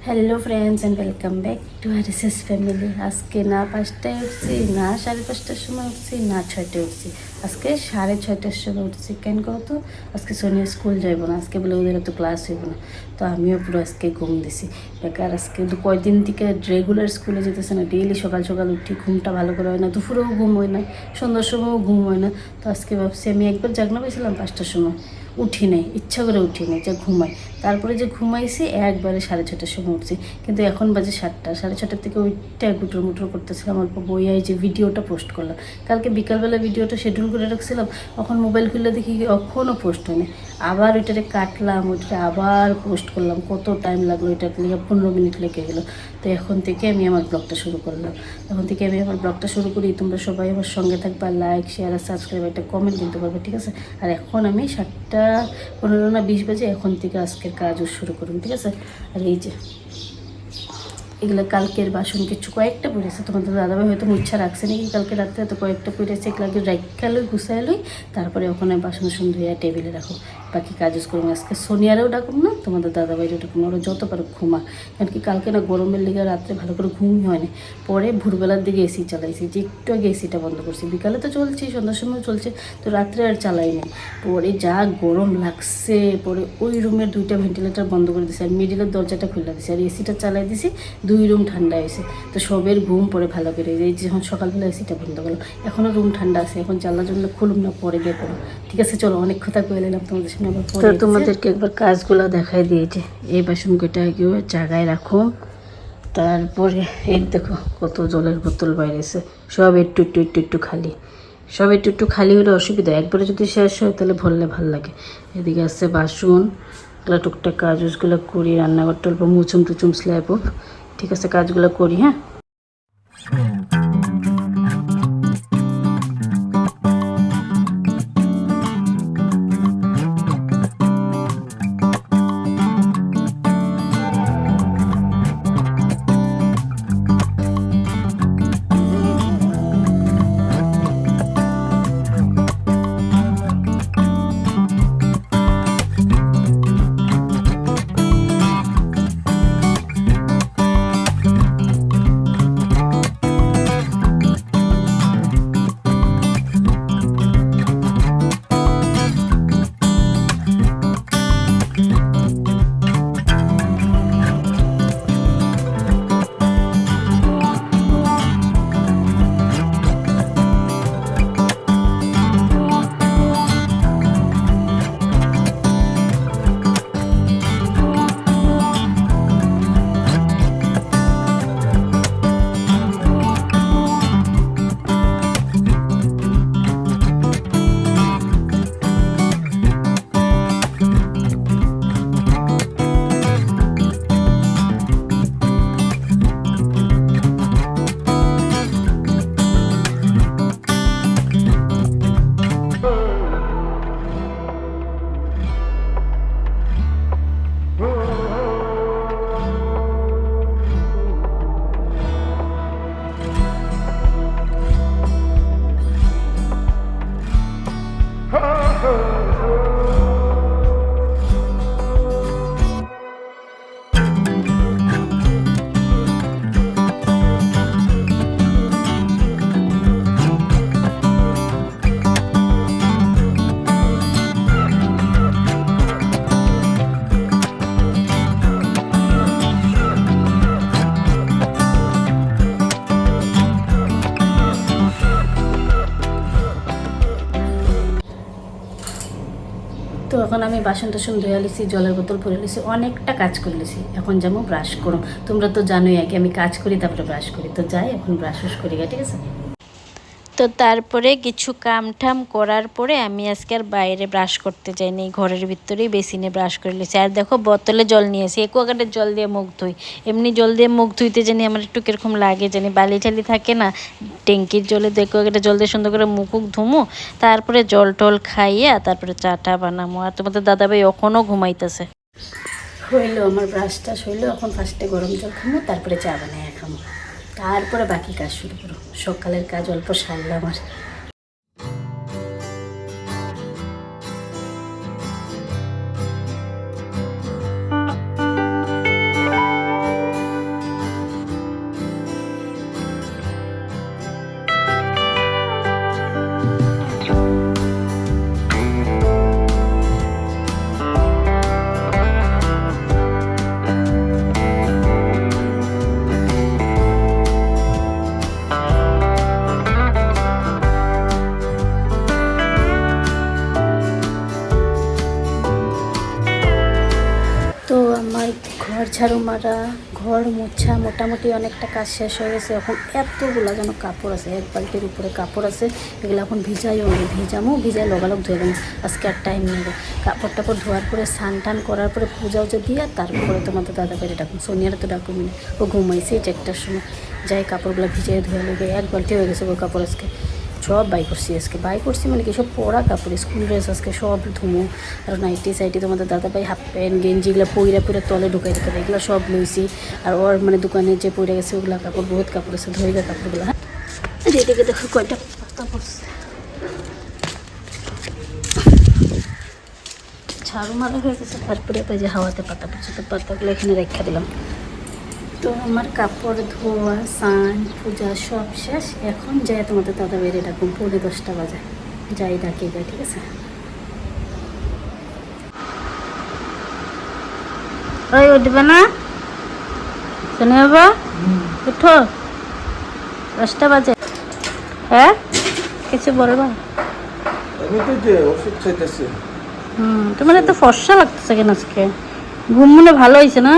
Hello friends and welcome back to RSS family. আজকে না 5টায় উঠছি, না 5:30টার সময় উঠছি, না 6টায় উঠছি। আজকে 6:30টার সময় উঠছি। কেন কহতো আজকে সোনিয়া স্কুল যাইব না, আজকে বলে ওদের তো ক্লাস হইব না। তো আমিও পুরো আজকে ঘুম দিছি বেকার। আজকে তো কয়দিন থেকে রেগুলার স্কুলে যেতেছে না, ডেইলি সকাল সকাল উঠি, ঘুমটা ভালো করে হয় না, দুপুরেও ঘুম হয় না, সন্ধ্যার সময়ও ঘুম হয় না। তো আজকে ভাবছি আমি একবার জাগনা পাইছিলাম 5টার সময়, উঠি নাই, ইচ্ছা করে উঠি নাই যে ঘুমাই। তারপরে যে ঘুমাইছি একবারে 6:30টার সময় উঠছি, কিন্তু এখন বাজে 7টা। 6:30টার থেকে ওইটা গুটুর মুটুর করতেছিলাম, অল্প বইয়াই যে ভিডিওটা পোস্ট করলাম। কালকে বিকালবেলা ভিডিওটা শিডিউল করে রাখছিলাম, এখন মোবাইল খুলে দেখি এখনও পোস্ট হয়নি। আবার ওইটারে কাটলাম, ওইটা আবার পোস্ট করলাম। কত টাইম লাগলো, ওইটা লিখে 15 মিনিট লেগে গেলো। তো এখন থেকে আমি আমার ব্লগটা শুরু করলাম। এখন থেকে আমি আমার ব্লগটা শুরু করি। তোমরা সবাই আমার সঙ্গে থাকবা, লাইক শেয়ার আর সাবস্ক্রাইব, একটা কমেন্ট দিতে পারবে, ঠিক আছে? আর এখন আমি 7:15 না 20 বাজে এখন থেকে আজকের কাজও শুরু করুন, ঠিক আছে? আর এই যে এগুলো কালকের বাসন কিছু কয়েকটা পড়েছে, তোমাদের দাদাভাই হয়তো মুচ্ছা রাখছে নাকি কালকে রাত্রে, তো কয়েকটা পড়েছে, এগুলোকে রাখালই গুছাইলই, তারপরে ওখানে বাসন ধুইয়া টেবিলে রাখো। বাকি কাজ করবো। আজকে সোনিয়ারেও ডাকুম না, তোমাদের দাদাভাইরেও ডাকুম না, ওরা যত পারো ঘুমা। কারণ কি কালকে না গরমের লেগে রাত্রে ভালো করে ঘুমই হয়নি। পরে ভোরবেলার দিকে এসি চালাইছি, যে একটু আগে এসিটা বন্ধ করছি। বিকালে তো চলছে, সন্ধ্যার সময় চলছে, তো রাত্রে আর চালাই নি। পরে যা গরম লাগছে, পরে ওই রুমের 2টা ভেন্টিলেটার বন্ধ করে দিছি, আর মিডিলের দরজাটা খুলে দিছি, আর এসিটা চালাই দিছি। 2 রুম ঠান্ডা হয়েছে, তো সবের ঘুম পরে ভালো করে। এই যখন সকালবেলা এসিটা বন্ধ করলো, এখনও রুম ঠান্ডা আছে, এখন জানলা জন্য খুলুম না, পরে গিয়ে করো। ঠিক আছে, চলো, অনেক কথা কয়ে নিলাম তোমাদের সামনে। আবার পরে তোমাদেরকে একবার কাজগুলো দেখাই দিয়েছে। এই বাসন কটা কেউ জায়গায় রাখো। তারপরে এই দেখো কত জলের বোতল বাইরেছে, সব একটু একটু একটু একটু খালি। সব একটু একটু খালি হলে অসুবিধা, একবারে যদি শেষ হয় তাহলে ভরলে ভাল লাগে। এদিকে আসছে বাসন, এগুলো টুকটাক কাজগুলো করি, রান্নাঘরটা অল্প মুচুম টুচুম স্ল্যাব। ঠিক আছে, কাজগুলো করি। হ্যাঁ, তো এখন আমি বাসন টাসন ধুয়ে লিছি, জলের বোতল ভরে লিছি, অনেকটা কাজ করে লিছি। এখন যাবো ব্রাশ করো। তোমরা তো জানোই আগে আমি কাজ করি তারপরে ব্রাশ করি, তো যাই এখন ব্রাশ করি গা, ঠিক আছে। তো তারপরে কিছু কাম ঠাম করার পরে আমি আজকে আর বাইরে ব্রাশ করতে যাইনি, ঘরের ভিতরেই বেসিনে ব্রাশ করে নিয়েছি। আর দেখো বোতলে জল নিয়েছি, অ্যাকোয়াগার্ডের জল দিয়ে মুখ ধুই। এমনি জল দিয়ে মুখ ধুইতে জানি আমার একটু কীরকম লাগে, জানি বালি টালি থাকে না, ট্যাঙ্কির জলে তো অ্যাকোয়াগার্ডের জল দিয়ে সুন্দর করে মুখ ধুমো, তারপরে জল টল খাইয়া তারপরে চাটা বানামো। আর তোমাদের দাদাভাই এখনও ঘুমাইতেছে। হইলো আমার ব্রাশ টাশ হইলো, এখন ফার্স্টে গরম জল খামো, তারপরে চা বানায় খামো, তারপরে বাকি কাজ শুরু করো। সকালের কাজ অল্প সারলাম আর। তো আমার ঘর ঝাড়ু মারা, ঘর মোছা, মোটামুটি অনেকটা কাজ শেষ হয়ে গেছে। এখন এতগুলো যেন কাপড় আছে, এক বালতির উপরে কাপড় আছে, এগুলো এখন ভিজাইও নেই, ভিজাই লগালগ ধুয়ে দেবো, আজকে আর টাইম নেবে। কাপড় টাপড় ধোয়ার পরে স্নান টান করার পরে পূজা উজা দিয়ে তারপরে তোমাদের দাদা বাইরে ডাকুন, সোনিয়ারা তো ডাকুন না, ও ঘুমাইছে 1টার সময়। যাই কাপড়গুলো ভিজাই ধুয়ে লেগে এক বালতি হয়ে গেছে ওর কাপড় আজকে। সব বাই করছি আজকে, বাই করছি মানে কি সব পরা কাপড়, স্কুল ড্রেস আজকে সব ধুমো। আর নাইটি সাইটি তোমাদের দাদাভাই হাফ প্যান্ট গেঞ্জিগুলো পইরা তলে ঢুকাই দিতে, এগুলো সব লইছি। আর ওর মানে দোকানে যে পড়ে গেছে ওগুলো কাপড়, বহুত কাপড় আছে, ধরে কাপড়গুলো। হ্যাঁ এদিকে দেখো কয়টা পাতা পড়ছে, ঝাড়ু মারা হয়ে গেছে। তারপরে যে হাওয়াতে পাতা পড়ছে, তো পাতাগুলো এখানে রেখে দিলাম। তো আমার কাপড় ধোয়া, স্নান, পূজা সব শেষ। এখন যাই তোমাদের দাদা বেরিয়ে ডাকুন, 10:30 বাজে, যাই ডাকি যাই, ঠিক আছে। ওই উঠবে না শুনে বাবা, উঠো, 10টা বাজে। হ্যাঁ কিছু বলবা? তোমার এত ফর্সা লাগতেছে কেন আজকে? ঘুম মনে ভালো হয়েছে না?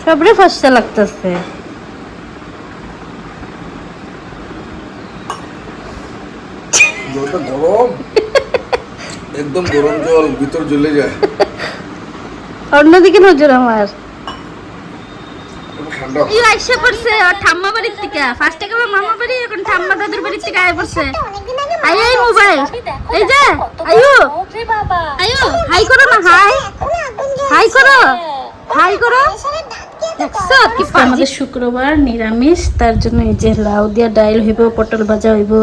সবরে ফর্সা লাগতেছে। জলটা গরম, একদম গরম জল ভিতর জ্বলে যায়। অন্যদিকে নজর আমার। ঠান্ডা এই আইসা পড়ছে আর ঠাম্মা বাড়ির থেকে, ফার্স্টে গেল মামা বাড়ি, এখন ঠাম্মা দাদুর বাড়ির থেকে আয় পড়ছে। আই এই মোবাইল, এই যে আয়ু আয়ু, হাই করো না, হাই করো, হাই করো। আমাদের শুক্রবার নিরামিষ, তার জন্য এই যে লাউ দিয়া ডাইল হইব, পটল ভাজা হইব,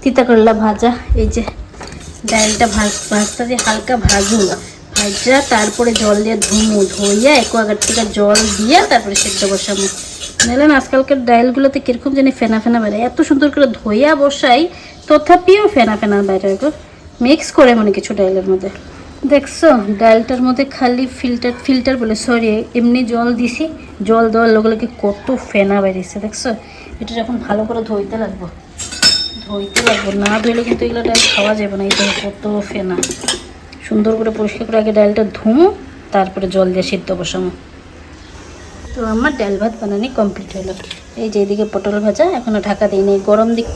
তিতা করলা ভাজা। এই যে ডাইলটা ভাজতে দিয়ে হালকা ভাজা, তারপরে জল দিয়ে ধুইয়া অ্যাকোয়াগার্ড থেকে জল দিয়ে তারপরে সেদ্ধ বসাবো। বুঝলেন আজকালকার ডাইলগুলোতে কিরকম জানি ফেনা ফেনা বেরোয়, এত সুন্দর করে ধুইয়া বসাই তথাপিও ফেনা ফেনা বাইরে মিক্স করে মানে কিছু ডাইলের মধ্যে। দেখছো ডালটার মধ্যে খালি ফিল্টার বলে সরি এমনি জল দিছি, জল দেওয়ার লগে লগে কত ফেনা বেরিয়েছে দেখছো। এটা যখন ভালো করে ধুইতে লাগবো, না ধুইলে কিন্তু এগুলো ডাল খাওয়া যাবে না। এই তো কত ফেনা, সুন্দর করে পরিষ্কার করে আগে ডালটা ধুমো, তারপরে জল দিয়ে সিদ্ধ বসাবো। তো আমার ডাল ভাত বানানি কমপ্লিট হলো। এই যে এদিকে পটল ভাজা, এখনো ঢাকা দিই নেই, গরম দিক।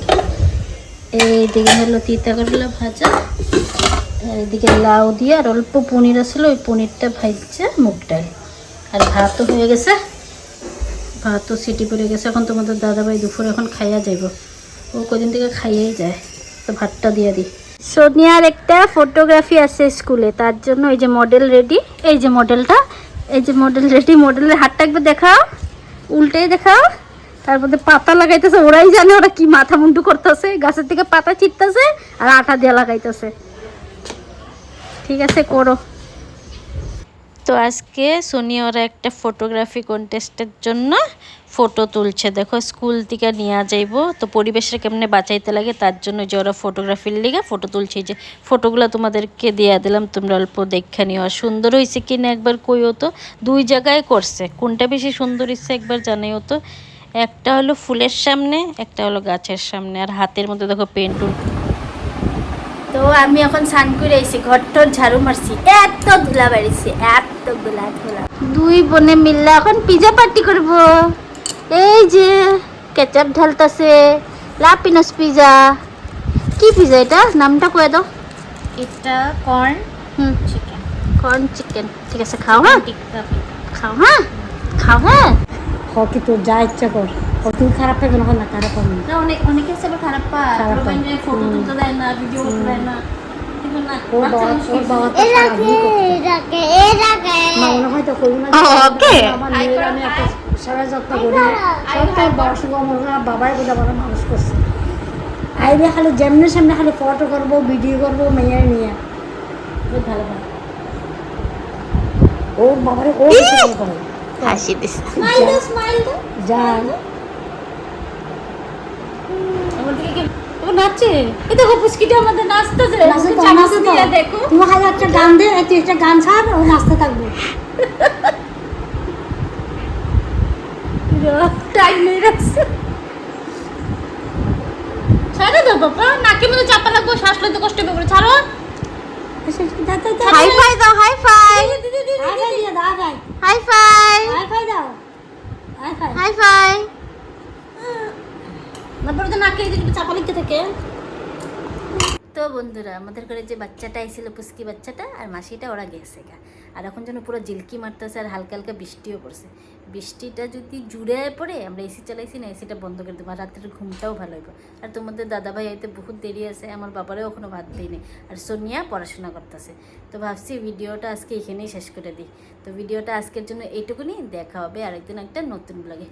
এইদিকে হলো তিতা করলা ভাজা, আর এদিকে লাউ দিয়ে আর অল্প পনির আসলে ওই পনিরটা ভাজছে, মুগ ডাল। আর ভাতও হয়ে গেছে, ভাতও সিটি পড়ে গেছে। এখন তোমাদের দাদাভাই দুপুরে এখন খাইয়া যাইব, ও কদিন থেকে খাইয়েই যায়, তো ভাতটা দিয়ে দিই। সোনিয়ার একটা ফটোগ্রাফি আছে স্কুলে, তার জন্য এই যে মডেল রেডি, এই যে মডেলটা, এই যে মডেল রেডি। মডেলের হাতটা একবার দেখাও, উল্টেই দেখাও। তার মধ্যে পাতা লাগাইতেছে, ওরাই জানে ওরা কি মাথা মুন্ডু করতেছে, গাছের থেকে পাতা ছিটতেছে আর আটা দিয়ে লাগাইতেছে। ঠিক আছে করো। তো আজকে সোনিয়া ওরা একটা ফটোগ্রাফি কন্টেস্টের জন্য ফটো তুলছে। দেখো স্কুল থেকে নিয়ে যাইব, তো পরিবেশটা কেমনে বাঁচাইতে লাগে তার জন্য যে ওরা ফটোগ্রাফির লিগে ফটো তুলছে। যে ফটোগুলো তোমাদেরকে দিয়ে দিলাম, তোমরা অল্প দেখে নিও। আর সুন্দর হয়েছে কিনা একবার কইও তো, 2 জায়গায় করছে, কোনটা বেশি সুন্দর হয়েছে একবার জানাইও তো। একটা হলো ফুলের সামনে, একটা হলো গাছের সামনে, আর হাতের মধ্যে দেখো পেন্ট। তো আমি এখন স্নান করে আইছি, ঘরটর ঝাড়ু মারছি, এত ধুলা বাড়িছে, এত ধুলা। দুই বোনে মিললে এখন পিজা পার্টি করব। এই যে কেচাপ ঢালতাছে, লাপিনোস পিজা। কি পিজা এটা, নামটা কয়ে দাও। এটা কর্ন চিকেন, কর্ন চিকেন। ঠিক আছে, খাও হ্যাঁ, খাও হ্যাঁ, খাও হ্যাঁ। কি তোর যা ইচ্ছা কর, তুই খারাপ পাবে না, খারাপ পাবি না। অনেকে আছে আবার খারাপ পায়, খারাপ পায়। ফটো তুলতে দেয় না, ভিডিও করতে দেয় না। ওর বাবা তো সারাদিন মা মনে হয় তো করি না। আমার মেয়ের আমি একটা সারা যত্ন করি, সব তার বাবাই বোঝা বড় মানুষ করছে। আইলে খালি যেমনি সামনে খালি ফটো করবো, ভিডিও করবো মেয়ের নিয়ে, খুব ভালো পায়। ওর বাবারে ও করে হাসি দিছে। যান নাচে, এই দেখো পুচকিটা আমাদের নাচতেছে। দেখো তুমি খালি একটা গান দে, তুই একটা গান ছাড়, ও নাচতে থাকবে। টাইম নেই রাখছে। ছাড়ো দাও বাবা, নাকের মধ্যে চাপা লাগবো, শ্বাস লইতে কষ্ট হবে, ছাড়ো। হাই ফাই দাও, high five, high five, high five. তারপরে তো নাকে চাপা লিখতে থাকে। তো বন্ধুরা, আমাদের ঘরে যে বাচ্চাটা আইছিল, পুচকি বাচ্চাটা আর মাসিটা, ওরা গেছে গা। আর এখন যেন পুরো জিলকি মারতেছে, আর হালকা হালকা বৃষ্টিও পড়ছে। বৃষ্টিটা যদি জুড়ে পড়ে, আমরা এসি চালাইছি না, এসিটা বন্ধ করে দেবো, আর রাত্রের ঘুমটাও ভালো হবে। আর তোমাদের দাদাভাই হয়তো বহুত দেরি আছে, আমার বাবারও এখনও ভাত দিইনি, আর সোনিয়া পড়াশোনা করতেছে। তো ভাবছি ভিডিওটা আজকে এখানেই শেষ করে দিই। তো ভিডিওটা আজকের জন্য এইটুকুনি, দেখা হবে আরেকদিন একটা নতুন ব্লগে।